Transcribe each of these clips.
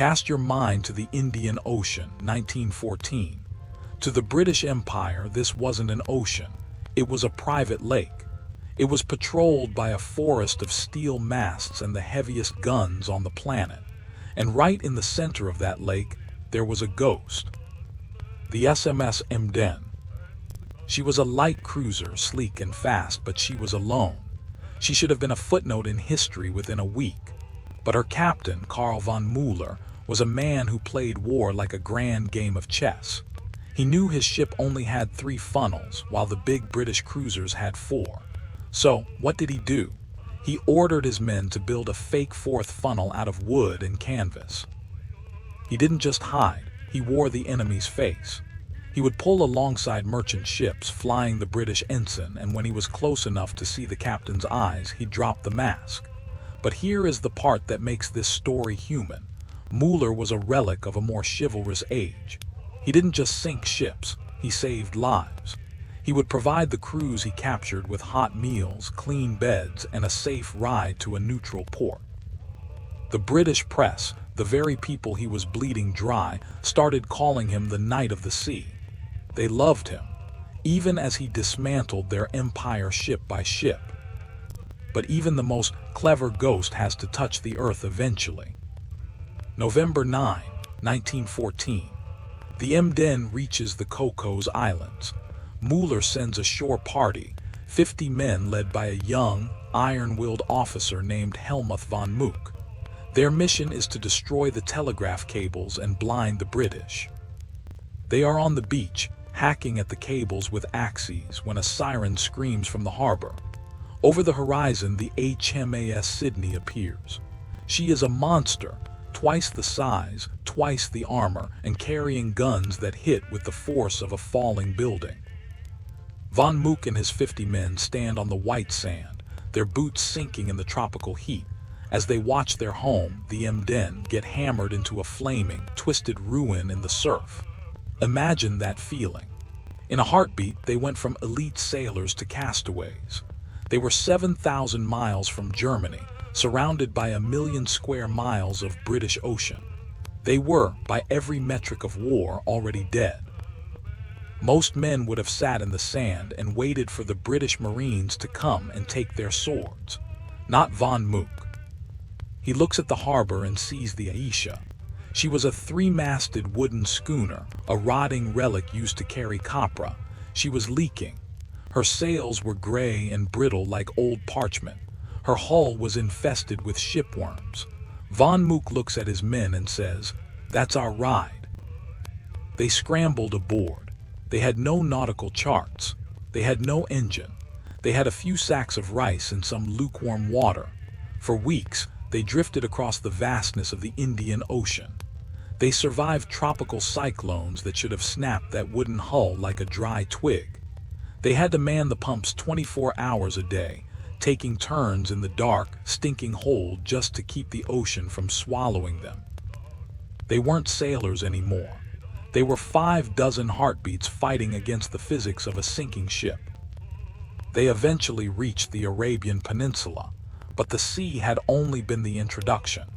Cast your mind to the Indian Ocean, 1914. To the British Empire, this wasn't an ocean. It was a private lake. It was patrolled by a forest of steel masts and the heaviest guns on the planet. And right in the center of that lake, there was a ghost. The SMS Emden. She was a light cruiser, sleek and fast, but she was alone. She should have been a footnote in history within a week. But her captain, Karl von Müller, was a man who played war like a grand game of chess. He knew his ship only had 3 funnels, while the big British cruisers had 4. So, what did he do? He ordered his men to build a fake 4th funnel out of wood and canvas. He didn't just hide, he wore the enemy's face. He would pull alongside merchant ships, flying the British ensign, and when he was close enough to see the captain's eyes, he'd drop the mask. But here is the part that makes this story human. Müller was a relic of a more chivalrous age. He didn't just sink ships, he saved lives. He would provide the crews he captured with hot meals, clean beds, and a safe ride to a neutral port. The British press, the very people he was bleeding dry, started calling him the Knight of the Sea. They loved him, even as he dismantled their empire ship by ship. But even the most clever ghost has to touch the earth eventually. November 9, 1914. The Emden reaches the Cocos Islands. Müller sends a shore party, 50 men led by a young, iron-willed officer named Hellmuth von Mücke. Their mission is to destroy the telegraph cables and blind the British. They are on the beach, hacking at the cables with axes when a siren screams from the harbor. Over the horizon, the HMAS Sydney appears. She is a monster, twice the size, twice the armor, and carrying guns that hit with the force of a falling building. Von Mücke and his 50 men stand on the white sand, their boots sinking in the tropical heat, as they watch their home, the Emden, get hammered into a flaming, twisted ruin in the surf. Imagine that feeling. In a heartbeat, they went from elite sailors to castaways. They were 7,000 miles from Germany, surrounded by 1 million square miles of British ocean. They were, by every metric of war, already dead. Most men would have sat in the sand and waited for the British Marines to come and take their swords. Not von Mücke. He looks at the harbor and sees the Aisha. She was a 3-masted wooden schooner, a rotting relic used to carry copra. She was leaking. Her sails were gray and brittle like old parchment. Her hull was infested with shipworms. Von Mücke looks at his men and says, "That's our ride." They scrambled aboard. They had no nautical charts. They had no engine. They had a few sacks of rice and some lukewarm water. For weeks, they drifted across the vastness of the Indian Ocean. They survived tropical cyclones that should have snapped that wooden hull like a dry twig. They had to man the pumps 24 hours a day, taking turns in the dark, stinking hold just to keep the ocean from swallowing them. They weren't sailors anymore. They were 6 heartbeats fighting against the physics of a sinking ship. They eventually reached the Arabian Peninsula, but the sea had only been the introduction.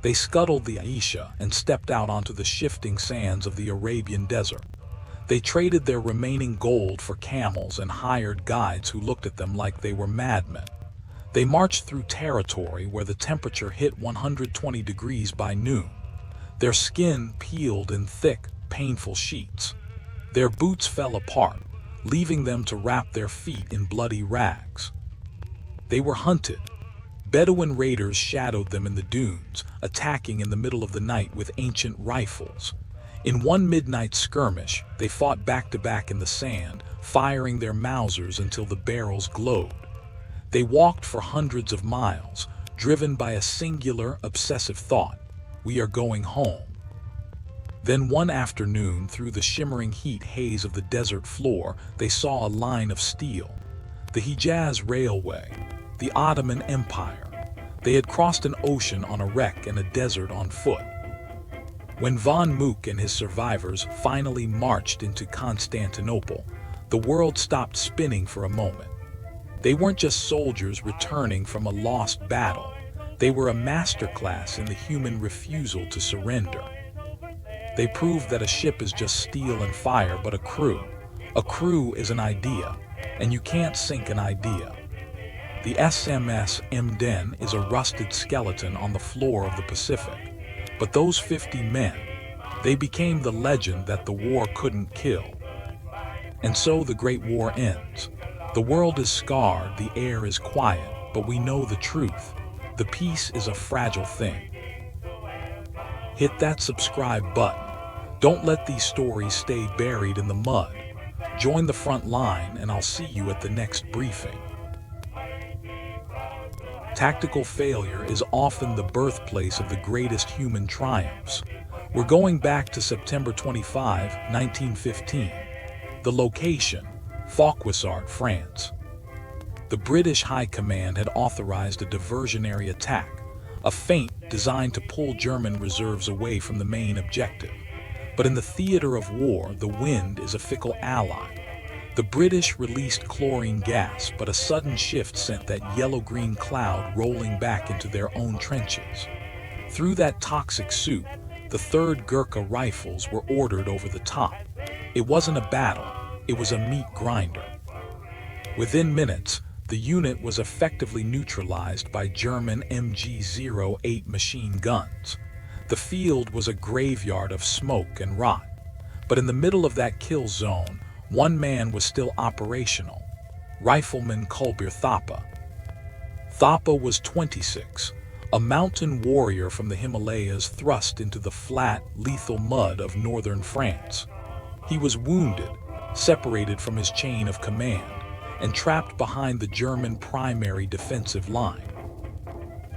They scuttled the Aisha and stepped out onto the shifting sands of the Arabian desert. They traded their remaining gold for camels and hired guides who looked at them like they were madmen. They marched through territory where the temperature hit 120 degrees by noon. Their skin peeled in thick, painful sheets. Their boots fell apart, leaving them to wrap their feet in bloody rags. They were hunted. Bedouin raiders shadowed them in the dunes, attacking in the middle of the night with ancient rifles. In one midnight skirmish, they fought back-to-back in the sand, firing their Mausers until the barrels glowed. They walked for hundreds of miles, driven by a singular, obsessive thought: we are going home. Then one afternoon, through the shimmering heat haze of the desert floor, they saw a line of steel. The Hejaz Railway, the Ottoman Empire. They had crossed an ocean on a wreck and a desert on foot. When von Mücke and his survivors finally marched into Constantinople, the world stopped spinning for a moment. They weren't just soldiers returning from a lost battle. They were a masterclass in the human refusal to surrender. They proved that a ship is just steel and fire, but a crew is an idea, and you can't sink an idea. The SMS Emden is a rusted skeleton on the floor of the Pacific. But those 50 men, they became the legend that the war couldn't kill. And so the Great War ends. The world is scarred, the air is quiet, but we know the truth. The peace is a fragile thing. Hit that subscribe button. Don't let these stories stay buried in the mud. Join the front line, and I'll see you at the next briefing. Tactical failure is often the birthplace of the greatest human triumphs. We're going back to September 25, 1915. The location, Fauquissart, France. The British High Command had authorized a diversionary attack, a feint designed to pull German reserves away from the main objective. But in the theater of war, the wind is a fickle ally. The British released chlorine gas, but a sudden shift sent that yellow-green cloud rolling back into their own trenches. Through that toxic soup, the 3rd Gurkha Rifles were ordered over the top. It wasn't a battle, it was a meat grinder. Within minutes, the unit was effectively neutralized by German MG-08 machine guns. The field was a graveyard of smoke and rot. But in the middle of that kill zone, one man was still operational, Rifleman Kulbir Thapa. Thapa was 26, a mountain warrior from the Himalayas thrust into the flat, lethal mud of northern France. He was wounded, separated from his chain of command, and trapped behind the German primary defensive line.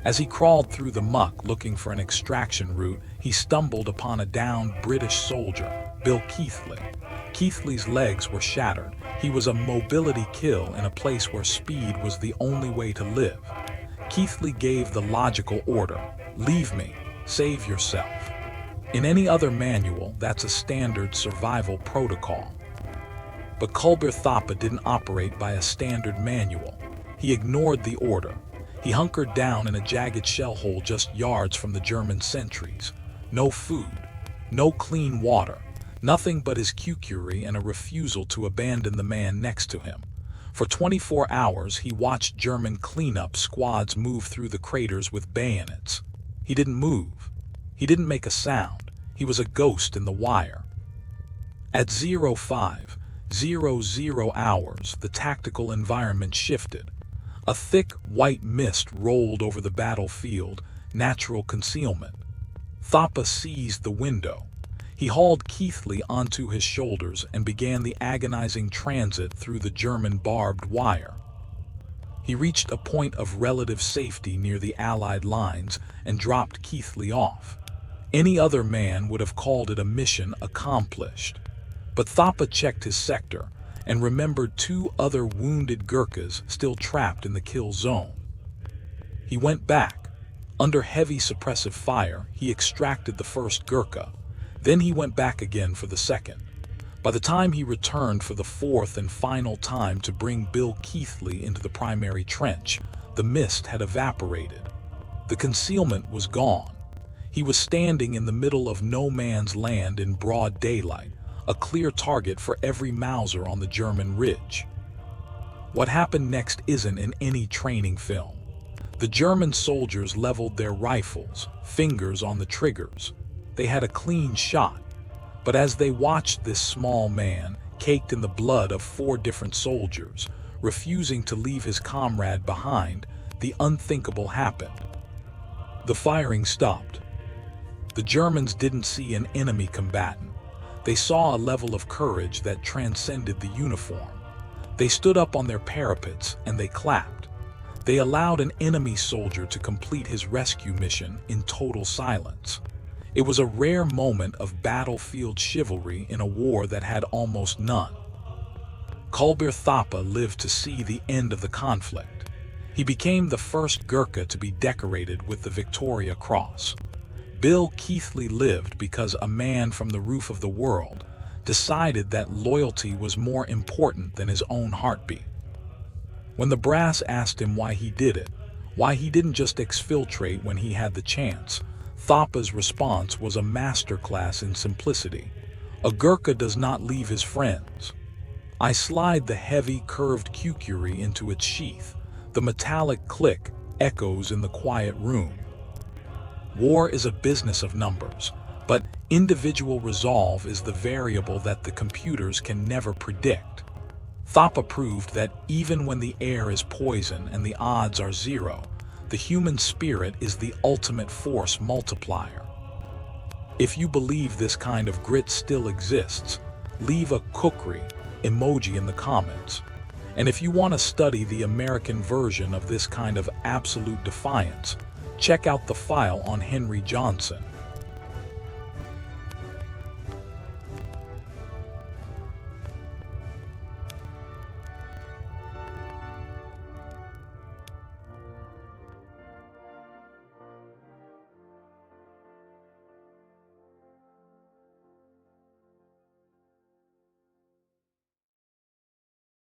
As he crawled through the muck looking for an extraction route, he stumbled upon a downed British soldier, Bill Keithley. Keithley's legs were shattered. He was a mobility kill in a place where speed was the only way to live. Keithley gave the logical order, "Leave me, save yourself." In any other manual, that's a standard survival protocol. But Kulbir Thapa didn't operate by a standard manual. He ignored the order. He hunkered down in a jagged shell hole just yards from the German sentries. No food, no clean water. Nothing but his kukuri and a refusal to abandon the man next to him. For 24 hours, he watched German cleanup squads move through the craters with bayonets. He didn't move. He didn't make a sound. He was a ghost in the wire. At 05:00 hours, the tactical environment shifted. A thick, white mist rolled over the battlefield, natural concealment. Thapa seized the window. He hauled Keithley onto his shoulders and began the agonizing transit through the German barbed wire. He reached a point of relative safety near the Allied lines and dropped Keithley off. Any other man would have called it a mission accomplished. But Thapa checked his sector and remembered 2 other wounded Gurkhas still trapped in the kill zone. He went back. Under heavy suppressive fire, he extracted the first Gurkha. Then he went back again for the second. By the time he returned for the 4th and final time to bring Bill Keithley into the primary trench, the mist had evaporated. The concealment was gone. He was standing in the middle of no man's land in broad daylight, a clear target for every Mauser on the German ridge. What happened next isn't in any training film. The German soldiers leveled their rifles, fingers on the triggers. They had a clean shot, but as they watched this small man, caked in the blood of 4 different soldiers, refusing to leave his comrade behind, the unthinkable happened. The firing stopped. The Germans didn't see an enemy combatant. They saw a level of courage that transcended the uniform. They stood up on their parapets and they clapped. They allowed an enemy soldier to complete his rescue mission in total silence. It was a rare moment of battlefield chivalry in a war that had almost none. Kulbir Thapa lived to see the end of the conflict. He became the first Gurkha to be decorated with the Victoria Cross. Bill Keithley lived because a man from the roof of the world decided that loyalty was more important than his own heartbeat. When the brass asked him why he did it, Why he didn't just exfiltrate when he had the chance. Thapa's response was a masterclass in simplicity. A Gurkha does not leave his friends. I slide the heavy, curved kukri into its sheath. The metallic click echoes in the quiet room. War is a business of numbers, but individual resolve is the variable that the computers can never predict. Thapa proved that even when the air is poison and the odds are zero, the human spirit is the ultimate force multiplier. If you believe this kind of grit still exists, leave a kukri emoji in the comments. And if you want to study the American version of this kind of absolute defiance, check out the file on Henry Johnson.